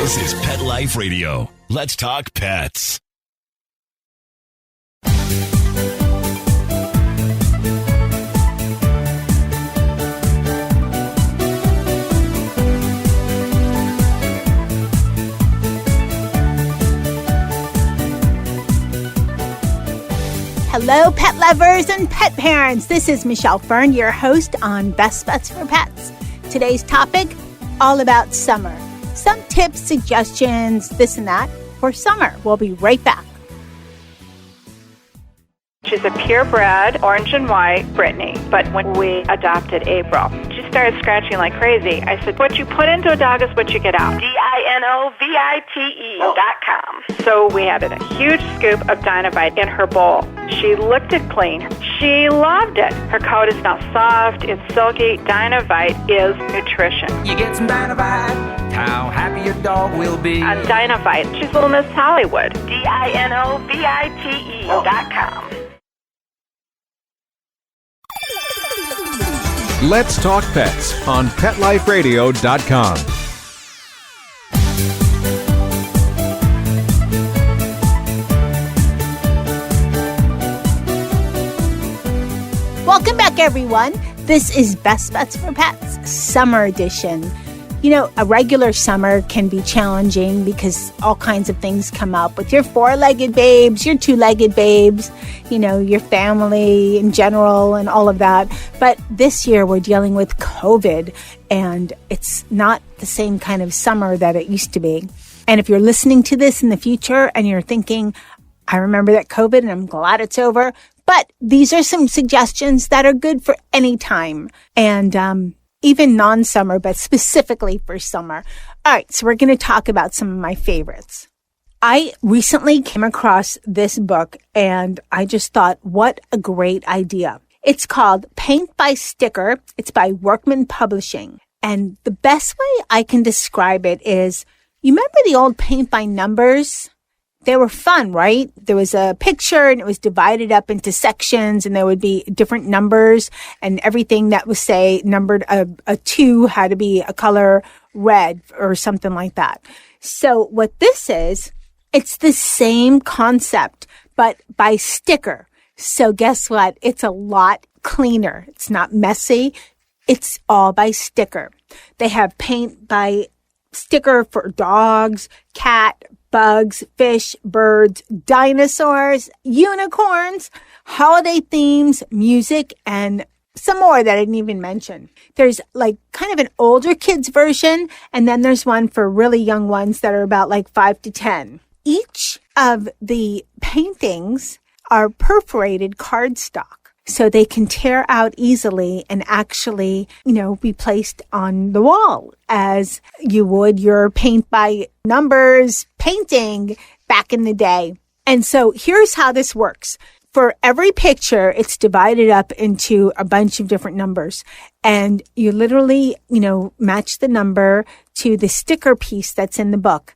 This is Pet Life Radio. Let's talk pets. Hello, pet lovers and pet parents. This is Michelle Fern, your host on Best Bets for Pets. Today's topic, all about summer. Some tips, suggestions, this and that for summer. We'll be right back. She's a purebred, orange and white, Brittany. But when we adopted April, she started scratching like crazy. I said, what you put into a dog is what you get out. DINOVITE.com. So we had a huge scoop of Dinovite in her bowl. She licked it clean. She loved it. Her coat is now soft. It's silky. Dinovite is nutrition. You get some Dinovite, how happy your dog will be. On Dinovite, she's Little Miss Hollywood. DINOVITE.com. Let's Talk Pets on PetLifeRadio.com. Welcome back, everyone. This is Best Bets for Pets, Summer Edition. You know, a regular summer can be challenging because all kinds of things come up with your four-legged babes, your two-legged babes, you know, your family in general and all of that. But this year we're dealing with COVID, and it's not the same kind of summer that it used to be. And if you're listening to this in the future and you're thinking, I remember that COVID and I'm glad it's over, but these are some suggestions that are good for any time. And, even non-summer, but specifically for summer. All right, so we're going to talk about some of my favorites. I recently came across this book, and I just thought, what a great idea. It's called Paint by Sticker. It's by Workman Publishing. And the best way I can describe it is, you remember the old paint by numbers? They were fun, right? There was a picture and it was divided up into sections, and there would be different numbers, and everything that was, say, numbered a 2 had to be a color red or something like that. So what this is, it's the same concept, but by sticker. So guess what? It's a lot cleaner. It's not messy. It's all by sticker. They have paint by sticker for dogs, cat, bugs, fish, birds, dinosaurs, unicorns, holiday themes, music, and some more that I didn't even mention. There's like kind of an older kids version, and then there's one for really young ones that are about like 5 to 10. Each of the paintings are perforated cardstock, so they can tear out easily and actually, be placed on the wall as you would your paint by numbers painting back in the day. And so here's how this works. For every picture, it's divided up into a bunch of different numbers. And you literally, match the number to the sticker piece that's in the book.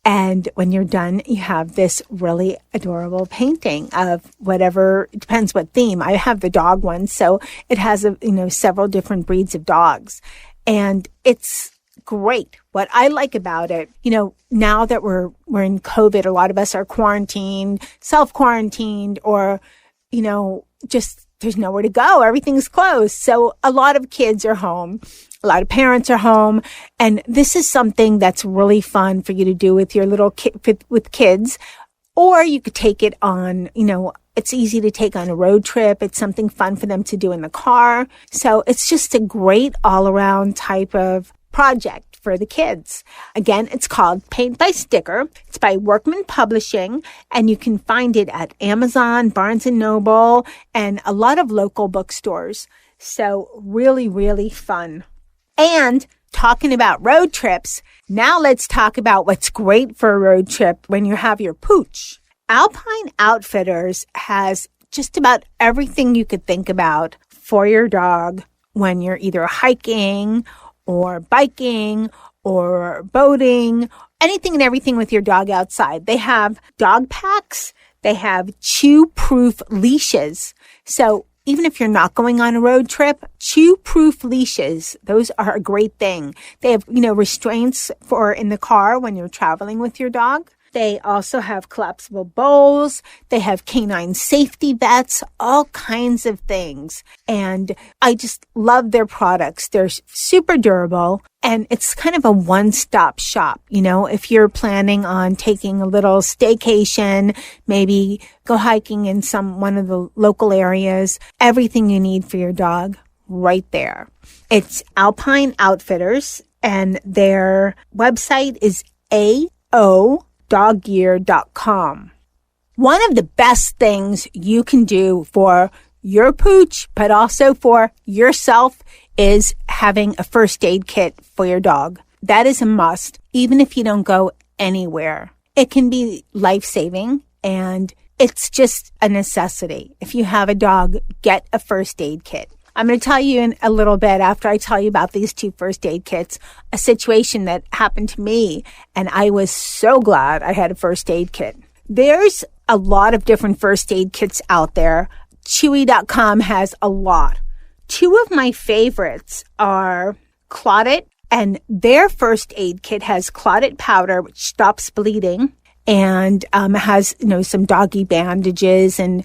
And when you're done, you have this really adorable painting of whatever, it depends what theme. I have the dog one, so it has, several different breeds of dogs. And it's great. What I like about it, now that we're in COVID, a lot of us are quarantined, self-quarantined, or, just there's nowhere to go. Everything's closed. So a lot of kids are home. A lot of parents are home. And this is something that's really fun for you to do with your little with kids. Or you could take it on, it's easy to take on a road trip. It's something fun for them to do in the car. So it's just a great all around type of project for the kids. Again, it's called Paint by Sticker. It's by Workman Publishing, and you can find it at Amazon, Barnes & Noble, and a lot of local bookstores. So really, really fun. And talking about road trips, now let's talk about what's great for a road trip when you have your pooch. Alpine Outfitters has just about everything you could think about for your dog when you're either hiking or biking or boating, anything and everything with your dog outside. They have dog packs. They have chew-proof leashes. So even if you're not going on a road trip, chew-proof leashes, those are a great thing. They have, restraints for in the car when you're traveling with your dog. They also have collapsible bowls. They have canine safety vets, all kinds of things. And I just love their products. They're super durable. And it's kind of a one-stop shop. If you're planning on taking a little staycation, maybe go hiking in one of the local areas, everything you need for your dog right there. It's Alpine Outfitters, and their website is doggear.com. One of the best things you can do for your pooch, but also for yourself, is having a first aid kit for your dog. That is a must, even if you don't go anywhere. It can be life-saving, and it's just a necessity. If you have a dog, get a first aid kit. I'm going to tell you in a little bit, after I tell you about these 2 first aid kits, a situation that happened to me, and I was so glad I had a first aid kit. There's a lot of different first aid kits out there. Chewy.com has a lot. 2 of my favorites are Clot-It, and their first aid kit has Clot-It powder, which stops bleeding, and has some doggy bandages and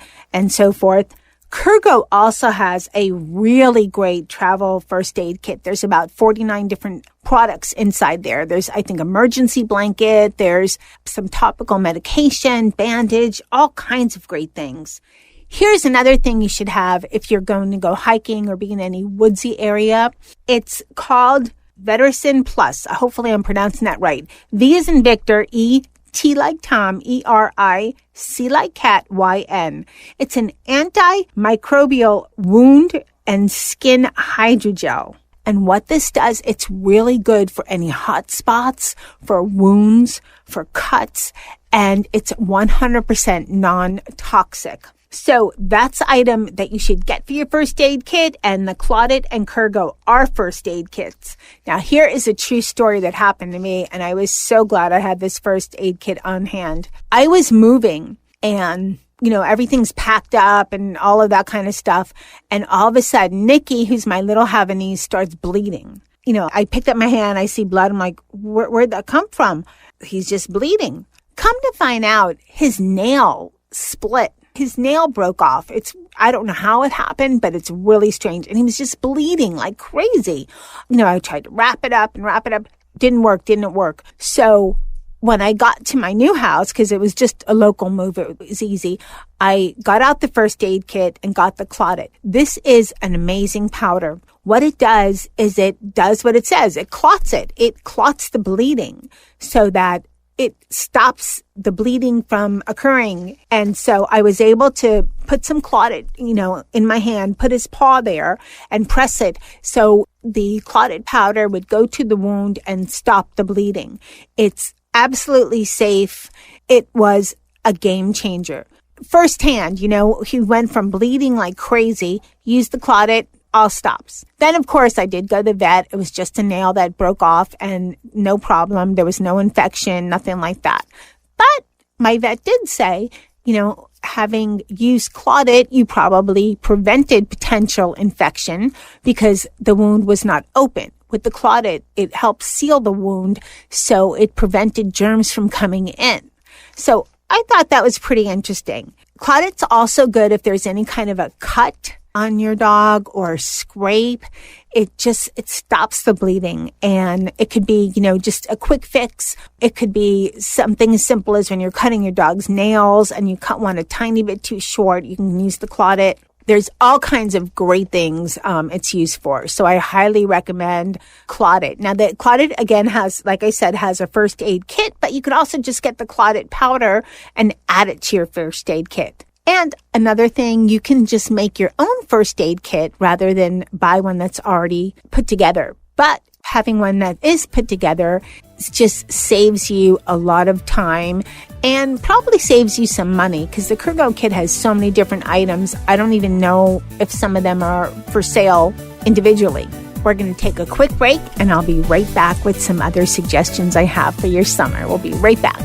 so forth. Kurgo also has a really great travel first aid kit. There's about 49 different products inside there. There's, I think, emergency blanket. There's some topical medication, bandage, all kinds of great things. Here's another thing you should have if you're going to go hiking or be in any woodsy area. It's called Vetericyn Plus. Hopefully I'm pronouncing that right. V as in Victor, E, T like Tom, E-R-I, C like cat, Y-N. It's an antimicrobial wound and skin hydrogel. And what this does, it's really good for any hot spots, for wounds, for cuts, and it's 100% non-toxic. So that's the item that you should get for your first aid kit, and the Clot-It and Kurgo are first aid kits. Now, here is a true story that happened to me, and I was so glad I had this first aid kit on hand. I was moving, and everything's packed up and all of that kind of stuff. And all of a sudden, Nikki, who's my little Havanese, starts bleeding. I picked up my hand, I see blood. I'm like, where'd that come from? He's just bleeding. Come to find out, his nail split. His nail broke off. I don't know how it happened, but it's really strange. And he was just bleeding like crazy. I tried to wrap it up. Didn't work. So when I got to my new house, because it was just a local move, it was easy, I got out the first aid kit and got the Clot-It. This is an amazing powder. What it does is it does what it says. It clots it. It clots the bleeding so that it stops the bleeding from occurring. And so I was able to put some Clot-It, in my hand, put his paw there and press it. So the Clot-It powder would go to the wound and stop the bleeding. It's absolutely safe. It was a game changer. Firsthand, he went from bleeding like crazy, used the Clot-It, all stops. Then, of course, I did go to the vet. It was just a nail that broke off and no problem. There was no infection, nothing like that. But my vet did say, having used Clot-It, you probably prevented potential infection because the wound was not open. With the Clot-It, it helped seal the wound, so it prevented germs from coming in. So I thought that was pretty interesting. Clot-It's also good if there's any kind of a cut on your dog or scrape. It stops the bleeding, and it could be, just a quick fix. It could be something as simple as when you're cutting your dog's nails and you cut one a tiny bit too short, you can use the Clot-It. There's all kinds of great things it's used for. So I highly recommend Clot-It. Now, the Clot-It, again, has, like I said, has a first aid kit, but you could also just get the Clot-It powder and add it to your first aid kit. And another thing, you can just make your own first aid kit rather than buy one that's already put together. But having one that is put together just saves you a lot of time and probably saves you some money because the Kurgo kit has so many different items. I don't even know if some of them are for sale individually. We're going to take a quick break, and I'll be right back with some other suggestions I have for your summer. We'll be right back.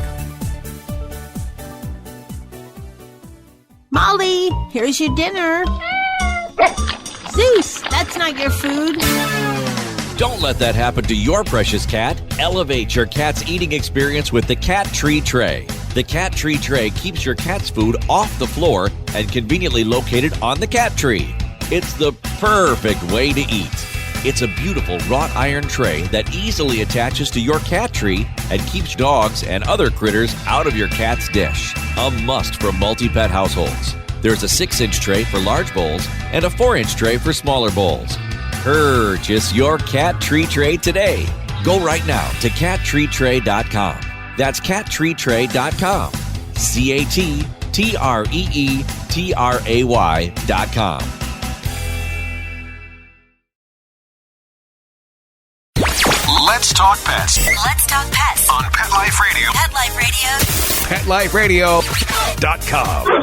Molly, here's your dinner. That's not your food. Don't let that happen to your precious cat. Elevate your cat's eating experience with the Cat Tree Tray. The Cat Tree Tray keeps your cat's food off the floor and conveniently located on the cat tree. It's the perfect way to eat. It's a beautiful wrought iron tray that easily attaches to your cat tree and keeps dogs and other critters out of your cat's dish. A must for multi-pet households. There's a 6-inch tray for large bowls and a 4-inch tray for smaller bowls. Purchase your Cat Tree Tray today. Go right now to cattreetray.com. That's cattreetray.com. cattreetray.com. Let's talk pets Let's talk pets on Pet Life Radio. Pet Life Radio. PetLifeRadio.com.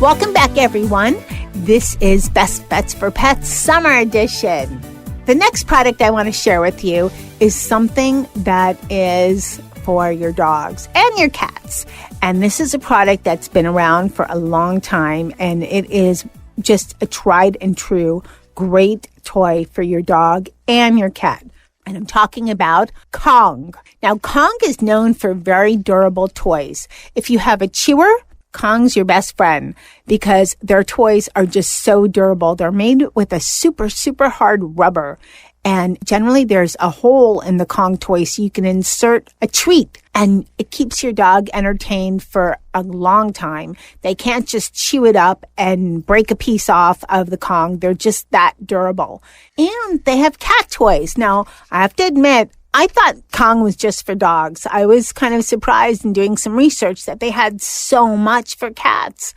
Welcome back, everyone. This is Best Bets for Pets Summer Edition. The next product I want to share with you is something that is for your dogs and your cats. And this is a product that's been around for a long time, and it is just a tried and true great toy for your dog and your cat. And I'm talking about Kong. Now, Kong is known for very durable toys. If you have a chewer, Kong's your best friend because their toys are just so durable. They're made with a super, super hard rubber. And generally there's a hole in the Kong toy so you can insert a treat and it keeps your dog entertained for a long time. They can't just chew it up and break a piece off of the Kong. They're just that durable. And they have cat toys. Now, I have to admit, I thought Kong was just for dogs. I was kind of surprised in doing some research that they had so much for cats.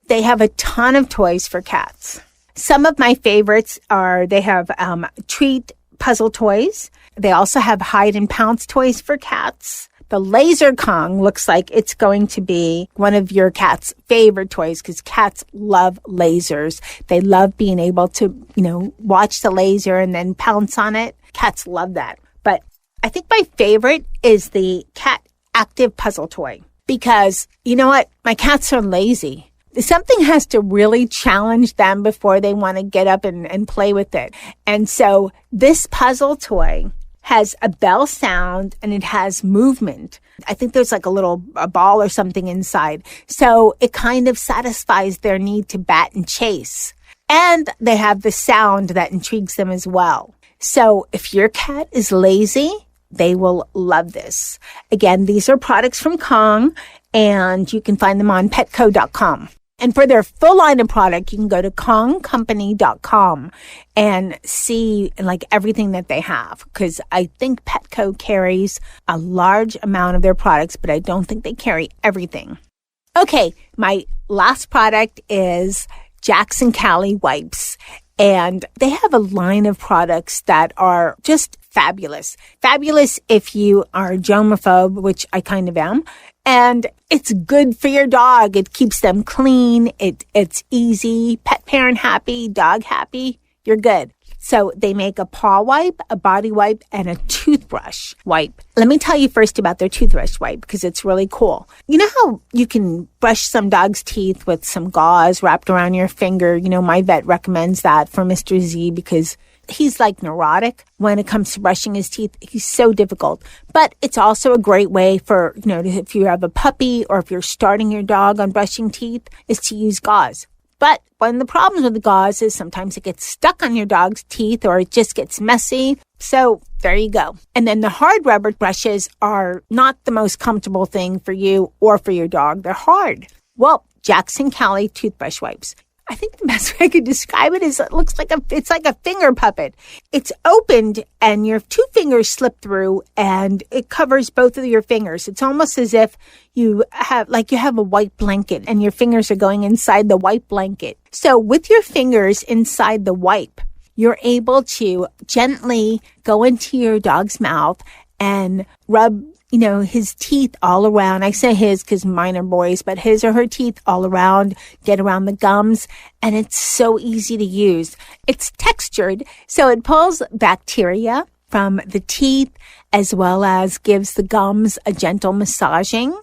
They have a ton of toys for cats. Some of my favorites are they have treat puzzle toys. They also have hide and pounce toys for cats. The laser Kong looks like it's going to be one of your cat's favorite toys because cats love lasers. They love being able to, watch the laser and then pounce on it. Cats love that. But I think my favorite is the cat active puzzle toy because you know what? My cats are lazy. Something has to really challenge them before they want to get up and play with it. And so this puzzle toy has a bell sound and it has movement. I think there's like a ball or something inside. So it kind of satisfies their need to bat and chase. And they have the sound that intrigues them as well. So if your cat is lazy, they will love this. Again, these are products from Kong and you can find them on petco.com. And for their full line of product, you can go to kongcompany.com and see everything that they have. Because I think Petco carries a large amount of their products, but I don't think they carry everything. Okay, my last product is Cali wipes. And they have a line of products that are just fabulous. Fabulous if you are a germaphobe, which I kind of am. And it's good for your dog. It keeps them clean. It's easy. Pet parent happy, dog happy. You're good. So they make a paw wipe, a body wipe, and a toothbrush wipe. Let me tell you first about their toothbrush wipe because it's really cool. You know how you can brush some dog's teeth with some gauze wrapped around your finger? My vet recommends that for Mr. Z because he's neurotic when it comes to brushing his teeth. He's so difficult. But it's also a great way for, if you have a puppy or if you're starting your dog on brushing teeth, is to use gauze. But one of the problems with the gauze is sometimes it gets stuck on your dog's teeth or it just gets messy. So there you go. And then the hard rubber brushes are not the most comfortable thing for you or for your dog. They're hard. Well, Cali toothbrush wipes. I think the best way I could describe it is it's like a finger puppet. It's opened and your two fingers slip through and it covers both of your fingers. It's almost as if you have a white blanket and your fingers are going inside the white blanket. So with your fingers inside the wipe, you're able to gently go into your dog's mouth and rub his teeth all around. I say his because mine are boys, but his or her teeth all around, get around the gums, and it's so easy to use. It's textured, so it pulls bacteria from the teeth as well as gives the gums a gentle massaging.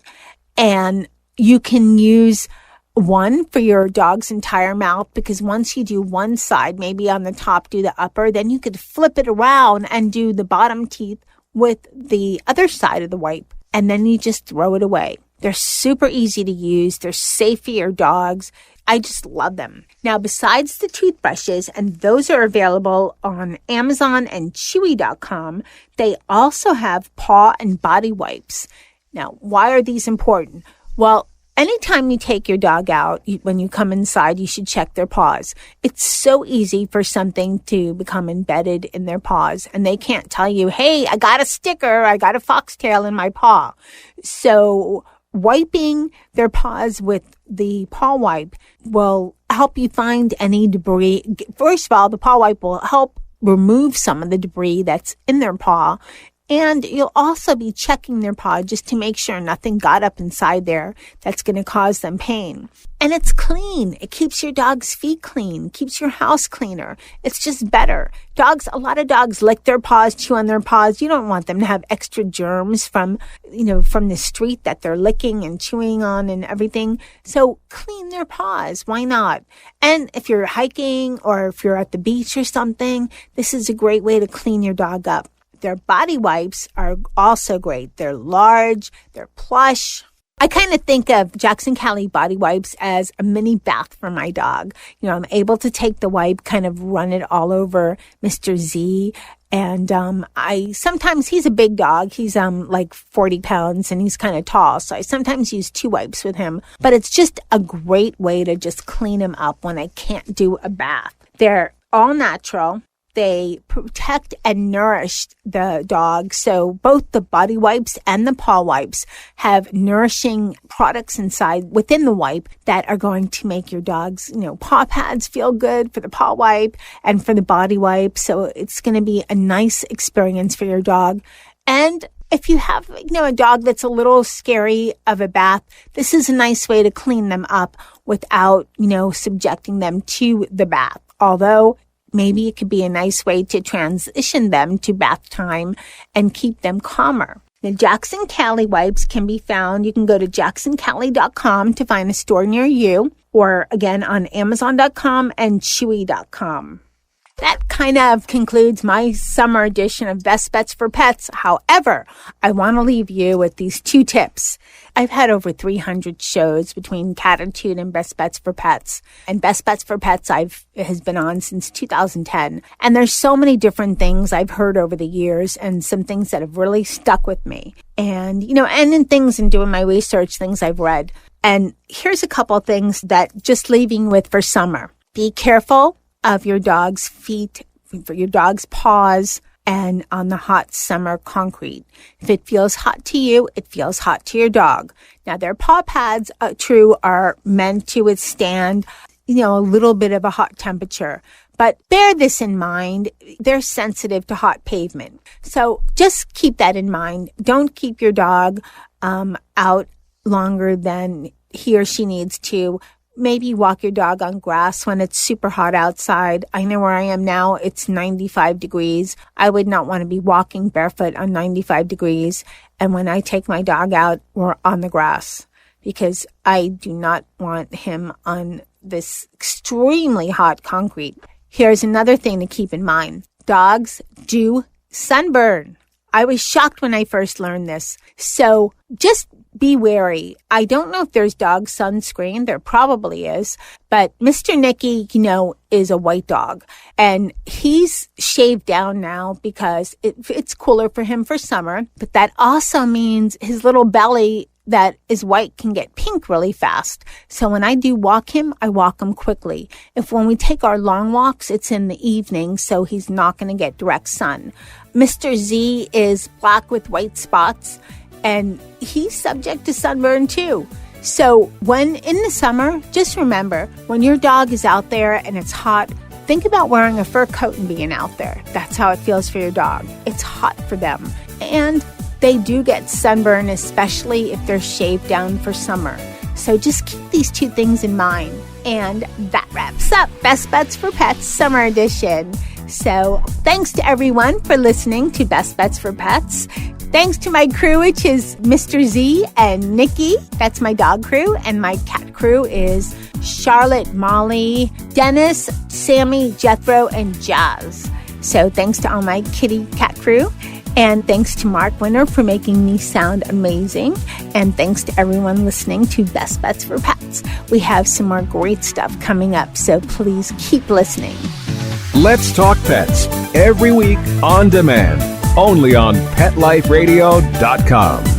And you can use one for your dog's entire mouth, because once you do one side, maybe on the top, do the upper, then you could flip it around and do the bottom teeth with the other side of the wipe. And then you just throw it away. They're super easy to use. They're safe for your dogs. I just love them. Now, besides the toothbrushes, and those are available on Amazon and Chewy.com, they also have paw and body wipes. Now, why are these important? Well, anytime you take your dog out, when you come inside, you should check their paws. It's so easy for something to become embedded in their paws, and they can't tell you, hey, I got a sticker, I got a foxtail in my paw. So wiping their paws with the paw wipe will help you find any debris. First of all, the paw wipe will help remove some of the debris that's in their paw. And you'll also be checking their paw just to make sure nothing got up inside there that's going to cause them pain. And it's clean. It keeps your dog's feet clean, keeps your house cleaner. It's just better. A lot of dogs lick their paws, chew on their paws. You don't want them to have extra germs from the street that they're licking and chewing on and everything. So clean their paws. Why not? And if you're hiking or if you're at the beach or something, this is a great way to clean your dog up. Their body wipes are also great. They're large, they're plush. I kind of think of Jackson Cali body wipes as a mini bath for my dog. I'm able to take the wipe, kind of run it all over Mr. Z. And sometimes he's a big dog. He's like 40 pounds and he's kind of tall. So I sometimes use 2 wipes with him. But it's just a great way to just clean him up when I can't do a bath. They're all natural. They protect and nourish the dog. So both the body wipes and the paw wipes have nourishing products inside within the wipe that are going to make your dog's, paw pads feel good for the paw wipe and for the body wipe. So it's going to be a nice experience for your dog. And if you have, a dog that's a little scary of a bath, this is a nice way to clean them up without, subjecting them to the bath. Although maybe it could be a nice way to transition them to bath time and keep them calmer. The Jackson Cali wipes can be found. You can go to JacksonCali.com to find a store near you, or again on Amazon.com and Chewy.com. That kind of concludes my summer edition of Best Bets for Pets. However, I want to leave you with these 2 tips. I've had over 300 shows between Catitude and Best Bets for Pets. And Best Bets for Pets has been on since 2010. And there's so many different things I've heard over the years and some things that have really stuck with me. And, and in doing my research, things I've read. And here's a couple things that just leaving with for summer. Be careful of your dog's feet, for your dog's paws, and on the hot summer concrete. If it feels hot to you, it feels hot to your dog. Now, their paw pads, are meant to withstand, a little bit of a hot temperature. But bear this in mind, they're sensitive to hot pavement. So just keep that in mind. Don't keep your dog out longer than he or she needs to. Maybe walk your dog on grass when it's super hot outside. I know where I am now, it's 95 degrees. I would not want to be walking barefoot on 95 degrees. And when I take my dog out, we're on the grass because I do not want him on this extremely hot concrete. Here's another thing to keep in mind. Dogs do sunburn. I was shocked when I first learned this. So just be wary. I don't know if there's dog sunscreen. There probably is. But Mr. Nicky, is a white dog. And he's shaved down now because it's cooler for him for summer. But that also means his little belly that is white can get pink really fast. So when I do walk him, I walk him quickly. When we take our long walks, it's in the evening, so he's not going to get direct sun. Mr. Z is black with white spots, and he's subject to sunburn too. So when in the summer, just remember, when your dog is out there and it's hot, think about wearing a fur coat and being out there. That's how it feels for your dog. It's hot for them. And they do get sunburn, especially if they're shaved down for summer. So just keep these 2 things in mind. And that wraps up Best Bets for Pets Summer Edition. So thanks to everyone for listening to Best Bets for Pets. Thanks to my crew, which is Mr. Z and Nikki. That's my dog crew. And my cat crew is Charlotte, Molly, Dennis, Sammy, Jethro, and Jazz. So thanks to all my kitty cat crew. And thanks to Mark Winter for making me sound amazing. And thanks to everyone listening to Best Bets for Pets. We have some more great stuff coming up, so please keep listening. Let's Talk Pets every week on demand, only on PetLifeRadio.com.